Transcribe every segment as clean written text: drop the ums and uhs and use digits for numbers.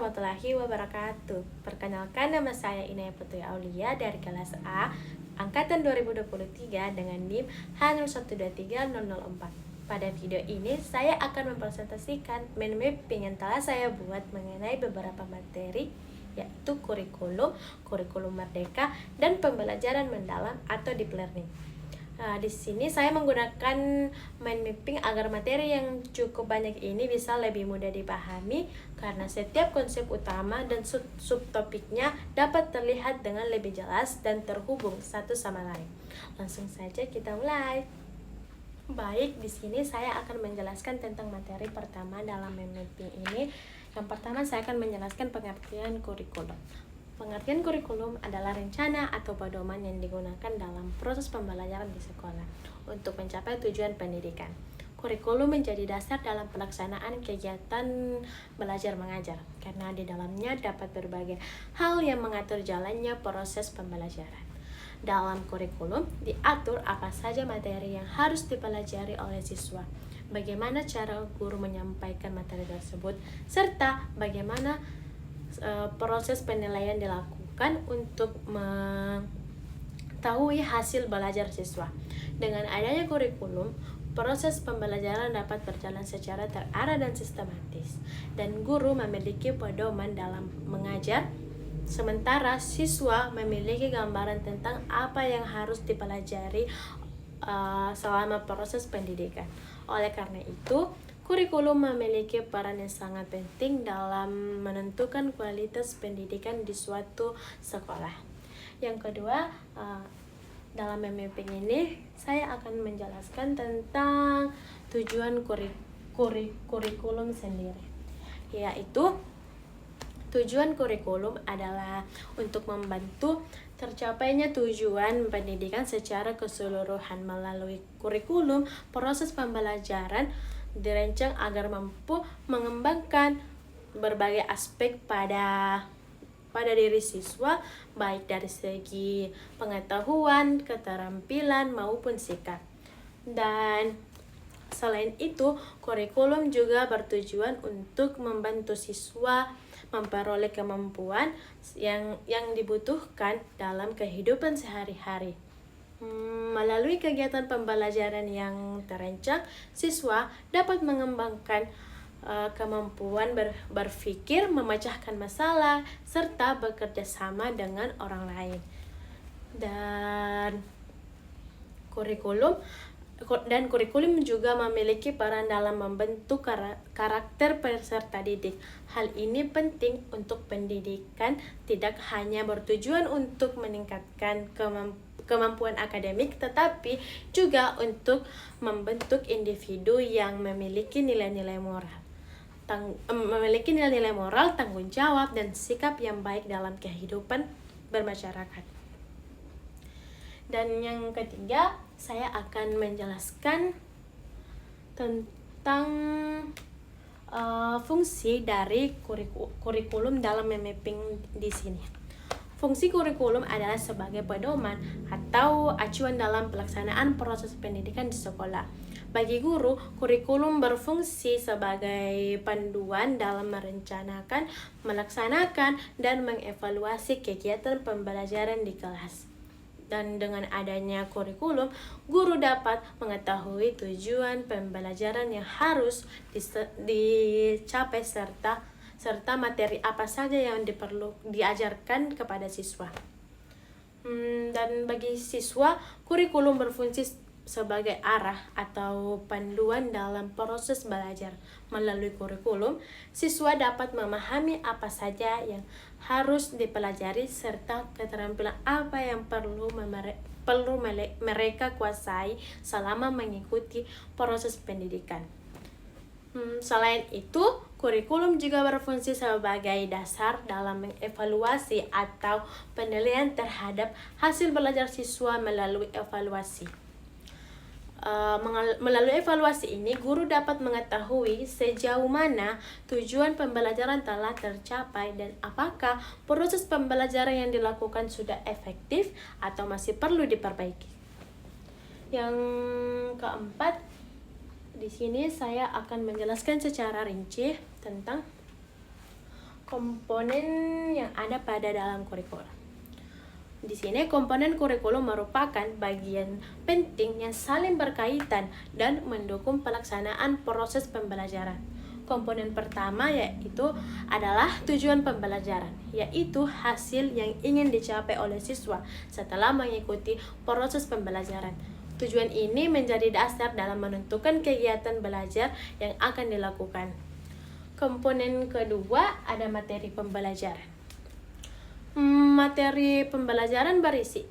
warahmatullahi wabarakatuh. Perkenalkan, nama saya Inaya Putri Aulia dari kelas A Angkatan 2023 dengan NIM H01230004. Pada video ini saya akan mempresentasikan mind mapping yang telah saya buat mengenai beberapa materi, yaitu kurikulum merdeka, dan pembelajaran mendalam atau deep learning. Di sini saya menggunakan mind mapping agar materi yang cukup banyak ini bisa lebih mudah dipahami karena setiap konsep utama dan subtopiknya dapat terlihat dengan lebih jelas dan terhubung satu sama lain. Langsung saja kita mulai. Baik, di sini saya akan menjelaskan tentang materi pertama dalam mind mapping ini. Yang pertama saya akan menjelaskan pengertian kurikulum. Pengertian kurikulum adalah rencana atau pedoman yang digunakan dalam proses pembelajaran di sekolah untuk mencapai tujuan pendidikan. Kurikulum menjadi dasar dalam pelaksanaan kegiatan belajar mengajar karena di dalamnya dapat berbagai hal yang mengatur jalannya proses pembelajaran. Dalam kurikulum diatur apa saja materi yang harus dipelajari oleh siswa, bagaimana cara guru menyampaikan materi tersebut, serta bagaimana proses penilaian dilakukan untuk mengetahui hasil belajar siswa. Dengan adanya kurikulum, proses pembelajaran dapat berjalan secara terarah dan sistematis, dan guru memiliki pedoman dalam mengajar, sementara siswa memiliki gambaran tentang apa yang harus dipelajari selama proses pendidikan. Oleh karena itu, kurikulum memiliki peran yang sangat penting dalam menentukan kualitas pendidikan di suatu sekolah. Yang kedua, dalam mapping ini saya akan menjelaskan tentang tujuan kurikulum sendiri, yaitu tujuan kurikulum adalah untuk membantu tercapainya tujuan pendidikan secara keseluruhan. Melalui kurikulum, proses pembelajaran dirancang agar mampu mengembangkan berbagai aspek pada diri siswa, baik dari segi pengetahuan, keterampilan, maupun sikap. Dan selain itu, kurikulum juga bertujuan untuk membantu siswa memperoleh kemampuan yang dibutuhkan dalam kehidupan sehari-hari. Melalui kegiatan pembelajaran yang terancang, siswa dapat mengembangkan kemampuan berpikir, memecahkan masalah, serta bekerja sama dengan orang lain. Dan kurikulum juga memiliki peran dalam membentuk karakter peserta didik. Hal ini penting untuk pendidikan tidak hanya bertujuan untuk meningkatkan kemampuan akademik, tetapi juga untuk membentuk individu yang memiliki nilai-nilai moral, tanggung jawab, dan sikap yang baik dalam kehidupan bermasyarakat. Dan yang ketiga, saya akan menjelaskan tentang fungsi dari kurikulum dalam mapping di sini. Fungsi kurikulum adalah sebagai pedoman atau acuan dalam pelaksanaan proses pendidikan di sekolah. Bagi guru, kurikulum berfungsi sebagai panduan dalam merencanakan, melaksanakan, dan mengevaluasi kegiatan pembelajaran di kelas. Dan dengan adanya kurikulum, guru dapat mengetahui tujuan pembelajaran yang harus dicapai serta materi apa saja yang diajarkan kepada siswa. Dan bagi siswa, kurikulum berfungsi sebagai arah atau panduan dalam proses belajar. Melalui kurikulum, siswa dapat memahami apa saja yang harus dipelajari serta keterampilan apa yang perlu mereka kuasai selama mengikuti proses pendidikan. Selain itu, kurikulum juga berfungsi sebagai dasar dalam mengevaluasi atau penilaian terhadap hasil belajar siswa. Melalui evaluasi ini, guru dapat mengetahui sejauh mana tujuan pembelajaran telah tercapai dan apakah proses pembelajaran yang dilakukan sudah efektif atau masih perlu diperbaiki. Yang keempat, di sini saya akan menjelaskan secara rinci tentang komponen yang ada pada dalam kurikulum. Di sini komponen kurikulum merupakan bagian penting yang saling berkaitan dan mendukung pelaksanaan proses pembelajaran. Komponen pertama yaitu adalah tujuan pembelajaran, yaitu hasil yang ingin dicapai oleh siswa setelah mengikuti proses pembelajaran. Tujuan ini menjadi dasar dalam menentukan kegiatan belajar yang akan dilakukan. Komponen kedua ada materi pembelajaran. Materi pembelajaran berisi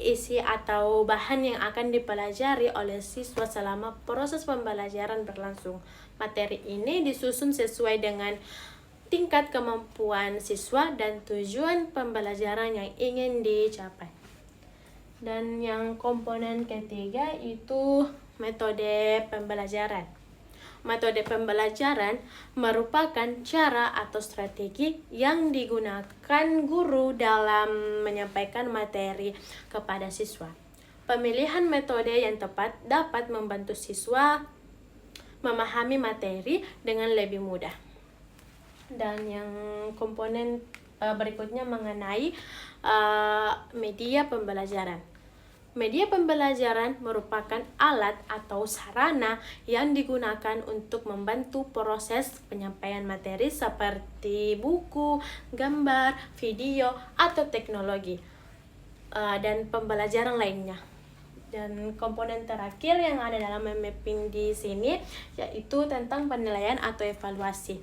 isi atau bahan yang akan dipelajari oleh siswa selama proses pembelajaran berlangsung. Materi ini disusun sesuai dengan tingkat kemampuan siswa dan tujuan pembelajaran yang ingin dicapai. Dan yang komponen ketiga itu metode pembelajaran. Metode pembelajaran merupakan cara atau strategi yang digunakan guru dalam menyampaikan materi kepada siswa. Pemilihan metode yang tepat dapat membantu siswa memahami materi dengan lebih mudah. Dan yang komponen berikutnya mengenai media pembelajaran. Media pembelajaran merupakan alat atau sarana yang digunakan untuk membantu proses penyampaian materi seperti buku, gambar, video, atau teknologi dan pembelajaran lainnya. Dan komponen terakhir yang ada dalam mapping di sini yaitu tentang penilaian atau evaluasi.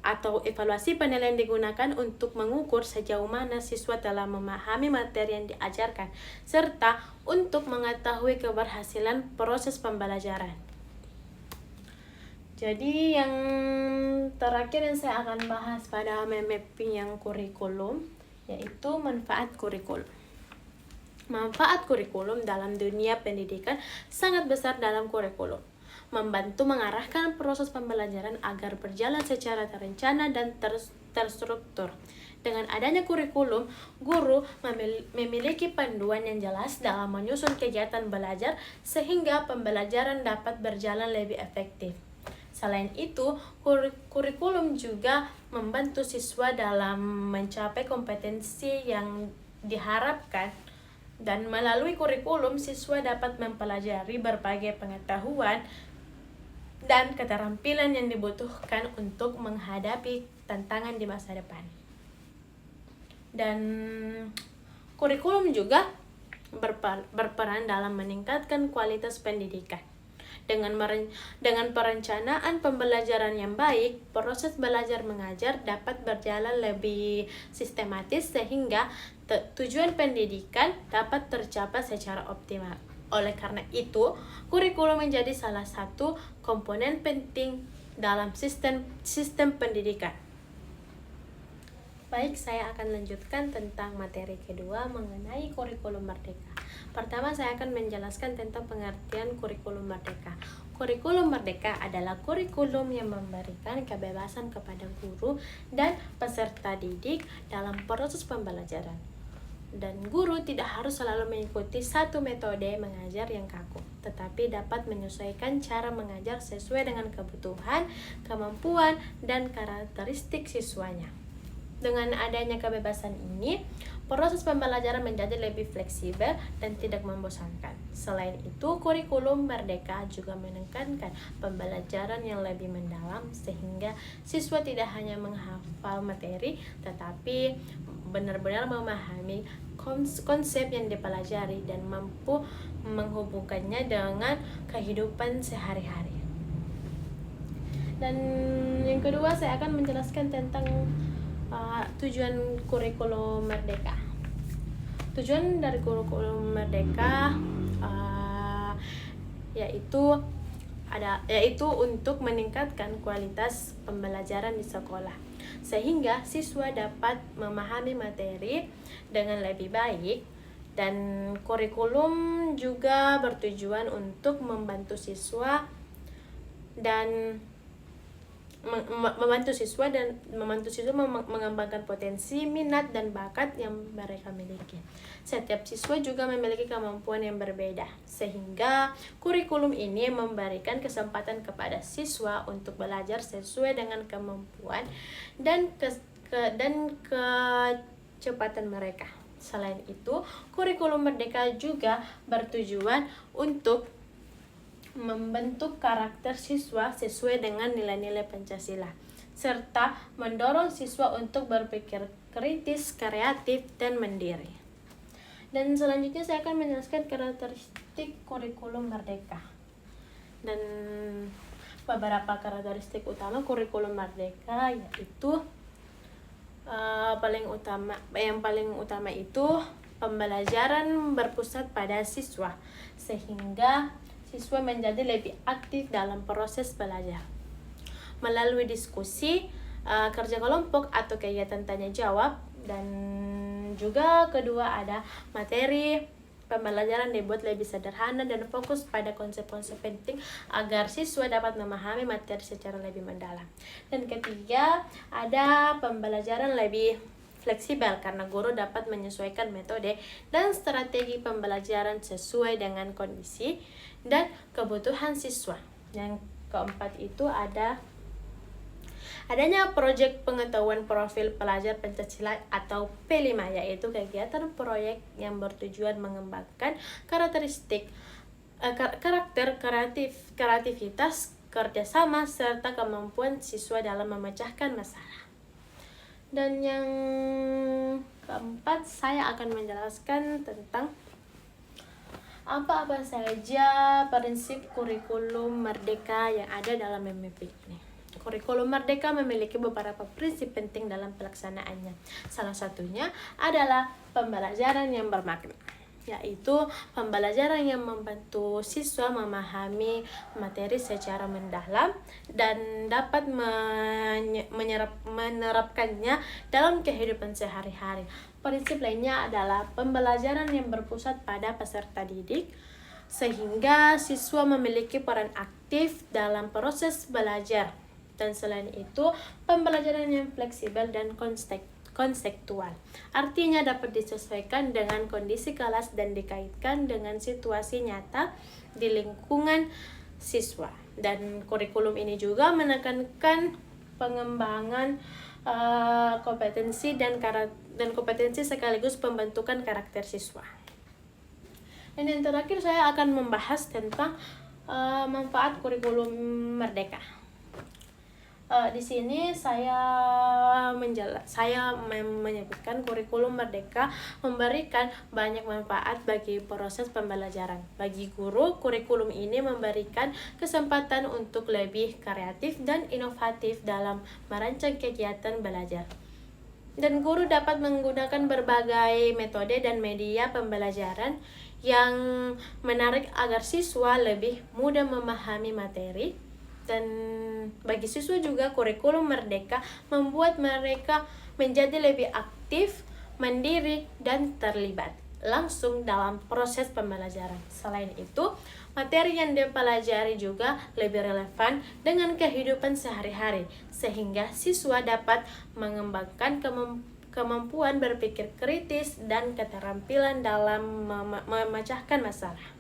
Atau evaluasi penilaian digunakan untuk mengukur sejauh mana siswa telah memahami materi yang diajarkan, serta untuk mengetahui keberhasilan proses pembelajaran. Jadi yang terakhir yang saya akan bahas pada mapping yang kurikulum, yaitu manfaat kurikulum. Manfaat kurikulum dalam dunia pendidikan sangat besar dalam kurikulum. Membantu mengarahkan proses pembelajaran agar berjalan secara terencana dan terstruktur. Dengan adanya kurikulum, guru memiliki panduan yang jelas dalam menyusun kegiatan belajar sehingga pembelajaran dapat berjalan lebih efektif. Selain itu, kurikulum juga membantu siswa dalam mencapai kompetensi yang diharapkan. Dan melalui kurikulum, siswa dapat mempelajari berbagai pengetahuan dan keterampilan yang dibutuhkan untuk menghadapi tantangan di masa depan. Dan kurikulum juga berperan dalam meningkatkan kualitas pendidikan. Dengan perencanaan pembelajaran yang baik, proses belajar mengajar dapat berjalan lebih sistematis sehingga tujuan pendidikan dapat tercapai secara optimal. Oleh karena itu, kurikulum menjadi salah satu komponen penting dalam sistem pendidikan. Baik, saya akan lanjutkan tentang materi kedua mengenai kurikulum merdeka. Pertama, saya akan menjelaskan tentang pengertian kurikulum merdeka. Kurikulum merdeka adalah kurikulum yang memberikan kebebasan kepada guru dan peserta didik dalam proses pembelajaran. Dan guru tidak harus selalu mengikuti satu metode mengajar yang kaku, tetapi dapat menyesuaikan cara mengajar sesuai dengan kebutuhan, kemampuan, dan karakteristik siswanya. Dengan adanya kebebasan ini, proses pembelajaran menjadi lebih fleksibel dan tidak membosankan. Selain itu, kurikulum merdeka juga menekankan pembelajaran yang lebih mendalam sehingga siswa tidak hanya menghafal materi, tetapi benar-benar memahami konsep yang dipelajari dan mampu menghubungkannya dengan kehidupan sehari-hari. Dan yang kedua, saya akan menjelaskan tentang tujuan kurikulum merdeka. Tujuan dari kurikulum merdeka yaitu untuk meningkatkan kualitas pembelajaran di sekolah sehingga siswa dapat memahami materi dengan lebih baik. Dan kurikulum juga bertujuan untuk membantu siswa dan membantu siswa mengembangkan potensi, minat, dan bakat yang mereka miliki. Setiap siswa juga memiliki kemampuan yang berbeda, sehingga kurikulum ini memberikan kesempatan kepada siswa untuk belajar sesuai dengan kemampuan dan kecepatan mereka. Selain itu, kurikulum Merdeka juga bertujuan untuk membentuk karakter siswa sesuai dengan nilai-nilai Pancasila, serta mendorong siswa untuk berpikir kritis, kreatif, dan mandiri. Dan selanjutnya saya akan menjelaskan karakteristik kurikulum Merdeka. Dan beberapa karakteristik utama kurikulum Merdeka yaitu yang paling utama itu pembelajaran berpusat pada siswa, sehingga siswa menjadi lebih aktif dalam proses belajar melalui diskusi, kerja kelompok atau kegiatan tanya jawab. Dan juga kedua ada materi pembelajaran dibuat lebih sederhana dan fokus pada konsep-konsep penting agar siswa dapat memahami materi secara lebih mendalam. Dan ketiga ada pembelajaran lebih fleksibel karena guru dapat menyesuaikan metode dan strategi pembelajaran sesuai dengan kondisi dan kebutuhan siswa. Yang keempat itu adanya proyek pengetahuan profil pelajar Pancasila atau P5, yaitu kegiatan proyek yang bertujuan mengembangkan karakter kreativitas, kerjasama, serta kemampuan siswa dalam memecahkan masalah. Dan yang keempat, saya akan menjelaskan tentang apa-apa saja prinsip kurikulum Merdeka yang ada dalam MMP ini. Kurikulum Merdeka memiliki beberapa prinsip penting dalam pelaksanaannya. Salah satunya adalah pembelajaran yang bermakna, yaitu pembelajaran yang membantu siswa memahami materi secara mendalam dan dapat menerapkannya dalam kehidupan sehari-hari. Prinsip lainnya adalah pembelajaran yang berpusat pada peserta didik, sehingga siswa memiliki peran aktif dalam proses belajar. Dan selain itu, pembelajaran yang fleksibel dan konseptual, artinya dapat disesuaikan dengan kondisi kelas dan dikaitkan dengan situasi nyata di lingkungan siswa. Dan kurikulum ini juga menekankan pengembangan kompetensi dan kompetensi sekaligus pembentukan karakter siswa. Dan yang terakhir saya akan membahas tentang manfaat kurikulum Merdeka. Di sini saya menyebutkan kurikulum Merdeka memberikan banyak manfaat bagi proses pembelajaran. Bagi guru, kurikulum ini memberikan kesempatan untuk lebih kreatif dan inovatif dalam merancang kegiatan belajar. Dan guru dapat menggunakan berbagai metode dan media pembelajaran yang menarik agar siswa lebih mudah memahami materi. Dan bagi siswa juga kurikulum Merdeka membuat mereka menjadi lebih aktif, mandiri, dan terlibat langsung dalam proses pembelajaran. Selain itu, materi yang dipelajari juga lebih relevan dengan kehidupan sehari-hari, sehingga siswa dapat mengembangkan kemampuan berpikir kritis dan keterampilan dalam memecahkan masalah.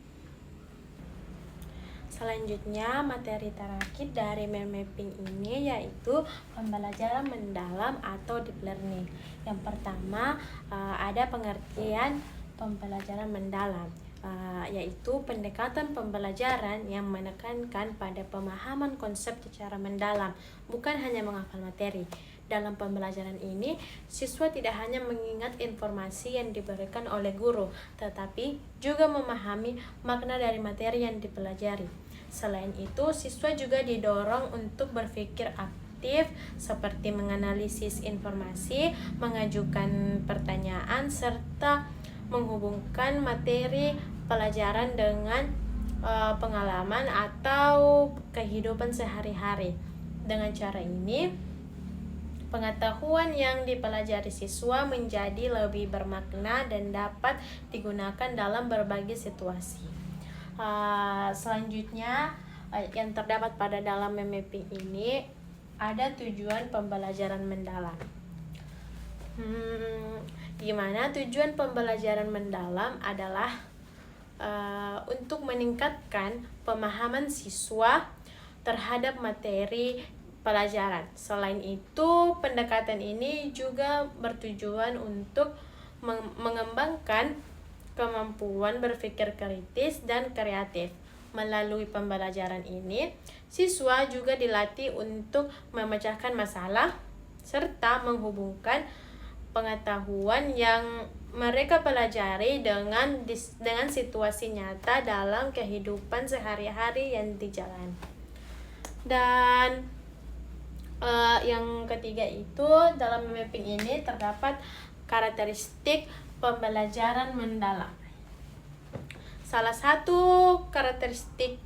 Selanjutnya, materi terakhir dari mind mapping ini yaitu pembelajaran mendalam atau deep learning. Yang pertama, ada pengertian pembelajaran mendalam, yaitu pendekatan pembelajaran yang menekankan pada pemahaman konsep secara mendalam, bukan hanya menghafal materi. Dalam pembelajaran ini, siswa tidak hanya mengingat informasi yang diberikan oleh guru, tetapi juga memahami makna dari materi yang dipelajari. Selain itu, siswa juga didorong untuk berpikir aktif seperti menganalisis informasi, mengajukan pertanyaan, serta menghubungkan materi pelajaran dengan pengalaman atau kehidupan sehari-hari. Dengan cara ini, pengetahuan yang dipelajari siswa menjadi lebih bermakna dan dapat digunakan dalam berbagai situasi. Selanjutnya yang terdapat pada dalam mapping ini ada tujuan pembelajaran mendalam. Gimana tujuan pembelajaran mendalam adalah untuk meningkatkan pemahaman siswa terhadap materi pelajaran. Selain itu, pendekatan ini juga bertujuan untuk mengembangkan kemampuan berpikir kritis dan kreatif. Melalui pembelajaran ini, siswa juga dilatih untuk memecahkan masalah serta menghubungkan pengetahuan yang mereka pelajari dengan situasi nyata dalam kehidupan sehari-hari yang dijalani. Dan yang ketiga itu, dalam mapping ini terdapat karakteristik pembelajaran mendalam. Salah satu karakteristik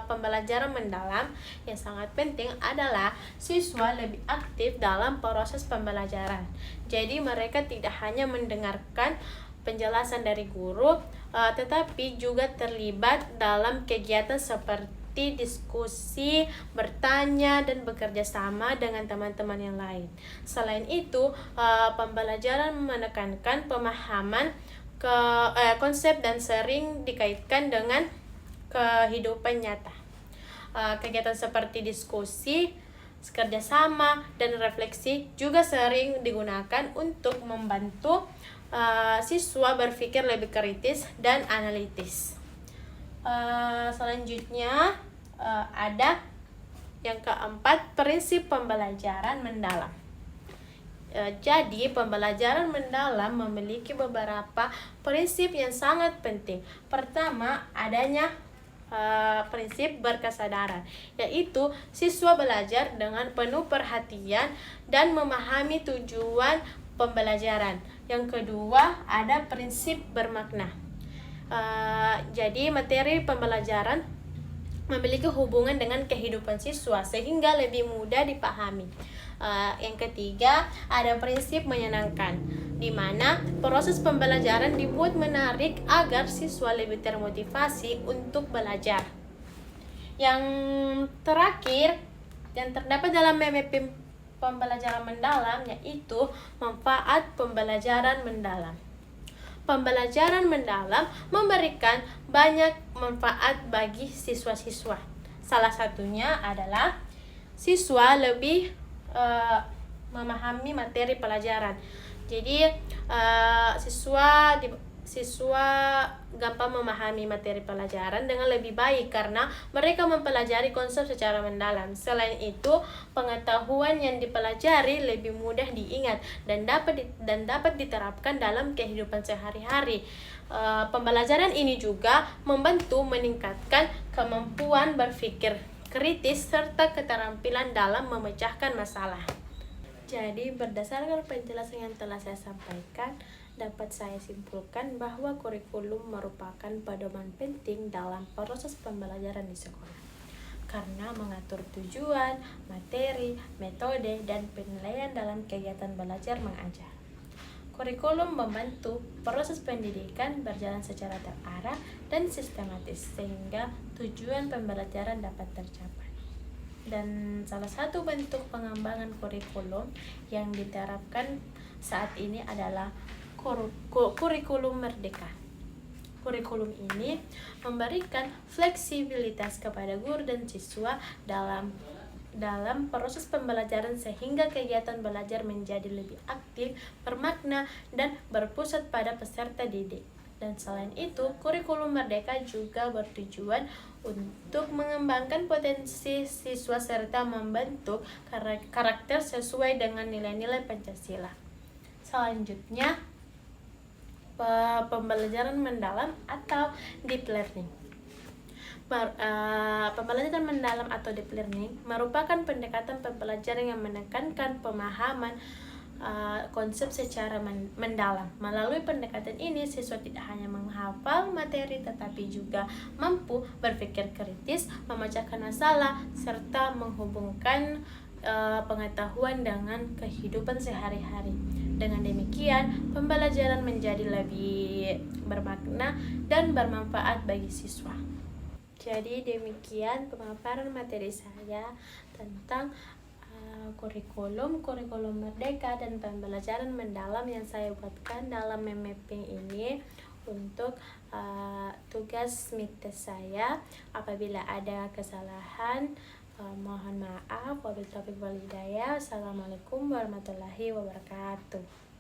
pembelajaran mendalam yang sangat penting adalah siswa lebih aktif dalam proses pembelajaran. Jadi mereka tidak hanya mendengarkan penjelasan dari guru, tetapi juga terlibat dalam kegiatan seperti diskusi, bertanya, dan bekerja sama dengan teman-teman yang lain. Selain itu, pembelajaran menekankan pemahaman konsep dan sering dikaitkan dengan kehidupan nyata. Kegiatan seperti diskusi, kerjasama, dan refleksi juga sering digunakan untuk membantu siswa berpikir lebih kritis dan analitis. Selanjutnya ada yang keempat, prinsip pembelajaran mendalam. Jadi pembelajaran mendalam memiliki beberapa prinsip yang sangat penting. Pertama, adanya prinsip berkesadaran, yaitu siswa belajar dengan penuh perhatian dan memahami tujuan pembelajaran. Yang kedua, ada prinsip bermakna. Jadi materi pembelajaran memiliki hubungan dengan kehidupan siswa sehingga lebih mudah dipahami. Yang ketiga, ada prinsip menyenangkan, di mana proses pembelajaran dibuat menarik agar siswa lebih termotivasi untuk belajar. Yang terakhir, yang terdapat dalam mapping pembelajaran mendalam, yaitu manfaat pembelajaran mendalam. Pembelajaran mendalam memberikan banyak manfaat bagi siswa-siswa. Salah satunya adalah siswa lebih memahami materi pelajaran. Jadi siswa gampang memahami materi pelajaran dengan lebih baik karena mereka mempelajari konsep secara mendalam. Selain itu, pengetahuan yang dipelajari lebih mudah diingat dan dapat diterapkan dalam kehidupan sehari-hari. Pembelajaran ini juga membantu meningkatkan kemampuan berpikir kritis serta keterampilan dalam memecahkan masalah. Jadi berdasarkan penjelasan yang telah saya sampaikan, dapat saya simpulkan bahwa kurikulum merupakan pedoman penting dalam proses pembelajaran di sekolah karena mengatur tujuan, materi, metode, dan penilaian dalam kegiatan belajar mengajar. Kurikulum membantu proses pendidikan berjalan secara terarah dan sistematis sehingga tujuan pembelajaran dapat tercapai. Dan salah satu bentuk pengembangan kurikulum yang diterapkan saat ini adalah kurikulum merdeka. Kurikulum ini memberikan fleksibilitas kepada guru dan siswa dalam proses pembelajaran sehingga kegiatan belajar menjadi lebih aktif, bermakna, dan berpusat pada peserta didik. Dan selain itu, kurikulum merdeka juga bertujuan untuk mengembangkan potensi siswa serta membentuk karakter sesuai dengan nilai-nilai Pancasila. Selanjutnya, pembelajaran mendalam atau deep learning. Pembelajaran mendalam atau deep learning merupakan pendekatan pembelajaran yang menekankan pemahaman konsep secara mendalam. Melalui pendekatan ini, siswa tidak hanya menghafal materi tetapi juga mampu berpikir kritis, memecahkan masalah, serta menghubungkan pengetahuan dengan kehidupan sehari-hari. Dengan demikian, pembelajaran menjadi lebih bermakna dan bermanfaat bagi siswa. Jadi demikian pemaparan materi saya tentang kurikulum merdeka dan pembelajaran mendalam yang saya buatkan dalam memapping ini untuk tugas midtest saya. Apabila ada kesalahan, mohon maaf. Wabillahi taufiq wal hidayah. Assalamualaikum warahmatullahi wabarakatuh.